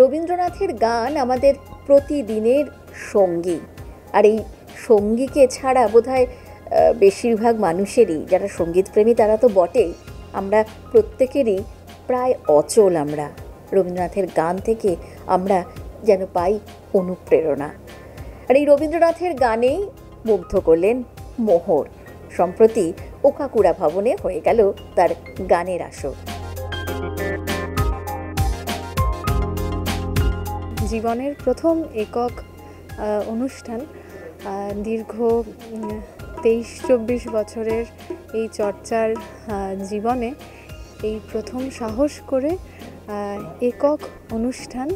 রবীন্দ্রনাথের গান আমাদের প্রতিদিনের সঙ্গী, আর এই সঙ্গীকে ছাড়া বোধহয় বেশিরভাগ মানুষেরই, যারা সঙ্গীতপ্রেমী তারা তো বটেই, আমরা প্রত্যেকেরই প্রায় অচল। আমরা রবীন্দ্রনাথের গান থেকে আমরা যেন পাই অনুপ্রেরণা। আর এই রবীন্দ্রনাথের গানেই মুগ্ধ করলেন মোহর। সম্প্রতি ওকাকুড়া ভবনে হয়ে গেল তার গানের আসর। জীবনের প্রথম একক অনুষ্ঠান, দীর্ঘ 23-24 বছরের এই চর্চার জীবনে এই প্রথম সাহস করে একক অনুষ্ঠান,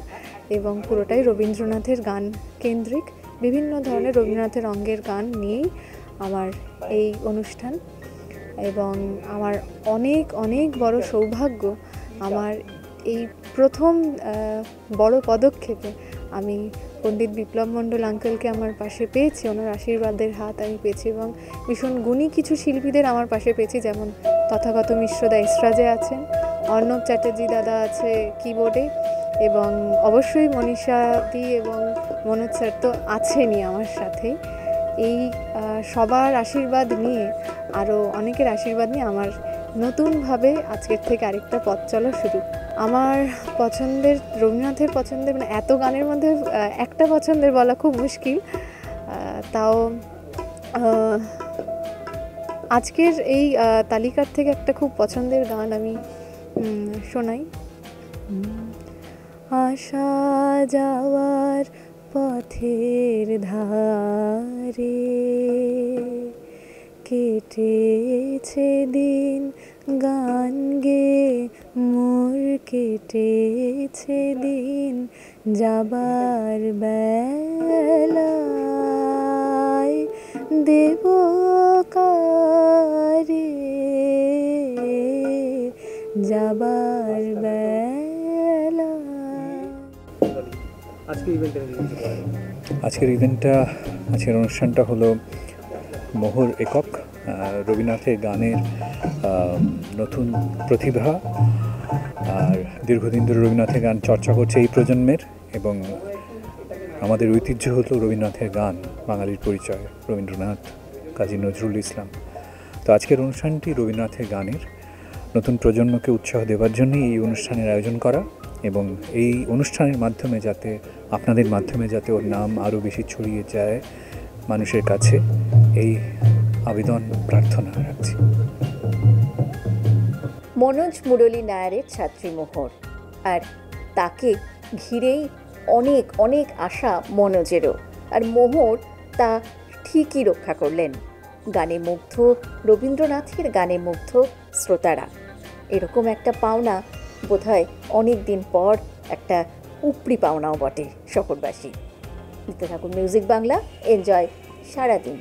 এবং পুরোটাই রবীন্দ্রনাথের গান কেন্দ্রিক। বিভিন্ন ধরনের রবীন্দ্রনাথের অঙ্গের গান নিয়েই আমার এই অনুষ্ঠান, এবং আমার অনেক অনেক বড় সৌভাগ্য আমার এই প্রথম বড় পদক্ষেপে আমি পণ্ডিত বিপ্লব মণ্ডল আঙ্কেলকে আমার পাশে পেয়েছি, ওনার আশীর্বাদের হাত আমি পেয়েছি, এবং ভীষণ গুণী কিছু শিল্পীদের আমার পাশে পেয়েছি, যেমন তথাগত মিশ্রদা এসরাজে আছেন, অর্ণব চ্যাটার্জি দাদা আছে কিবোর্ডে, এবং অবশ্যই মনীষা দি এবং মনোজ স্যার তো আছেনই আমার সাথেই। এই সবার আশীর্বাদ নিয়ে, আরও অনেকের আশীর্বাদ নিয়ে আমার নতুনভাবে আজকের থেকে আরেকটা পথ চলা শুরু। আমার পছন্দের, রবীন্দ্রনাথের পছন্দের, মানে এত গানের মধ্যে একটা পছন্দের বলা খুব মুশকিল, তাও আজকের এই তালিকার থেকে একটা খুব পছন্দের গান আমি শোনাই। আসা যাওয়ার পথের ধারে কেটেছে দিন গান গে মোর, কেটেছে দিন যাবার বেলায় দেব কারে যাবার বেলা। আজকের অনুষ্ঠানটা হলো মোহর একক, রবীন্দ্রনাথের গানের নতুন প্রতিভা, আর দীর্ঘদিন ধরে রবীন্দ্রনাথের গান চর্চা করছে এই প্রজন্মের, এবং আমাদের ঐতিহ্য হলো রবীন্দ্রনাথের গান, বাঙালির পরিচয় রবীন্দ্রনাথ, কাজী নজরুল ইসলাম। তো আজকের অনুষ্ঠানটি রবীন্দ্রনাথের গানের নতুন প্রজন্মকে উৎসাহ দেওয়ার জন্যই এই অনুষ্ঠানের আয়োজন করা, এবং এই অনুষ্ঠানের মাধ্যমে যাতে, আপনাদের মাধ্যমে যাতে ওর নাম আরও বেশি ছড়িয়ে যায় মানুষের কাছে, এই আবেদন প্রার্থনা রাখছি। মনোজ মুরলী নায়ারের ছাত্রী মোহর, আর তাকে ঘিরেই অনেক অনেক আশা মনোজেরও, আর মোহর তা ঠিকই রক্ষা করলেন। গানে মুগ্ধ, রবীন্দ্রনাথের গানে মুগ্ধ শ্রোতারা, এরকম একটা পাওনা বোধহয় অনেক দিন পর একটা উপরি পাওনাও বটে শহরবাসী। দিতে থাকুন মিউজিক বাংলা, এনজয় সারাদিন।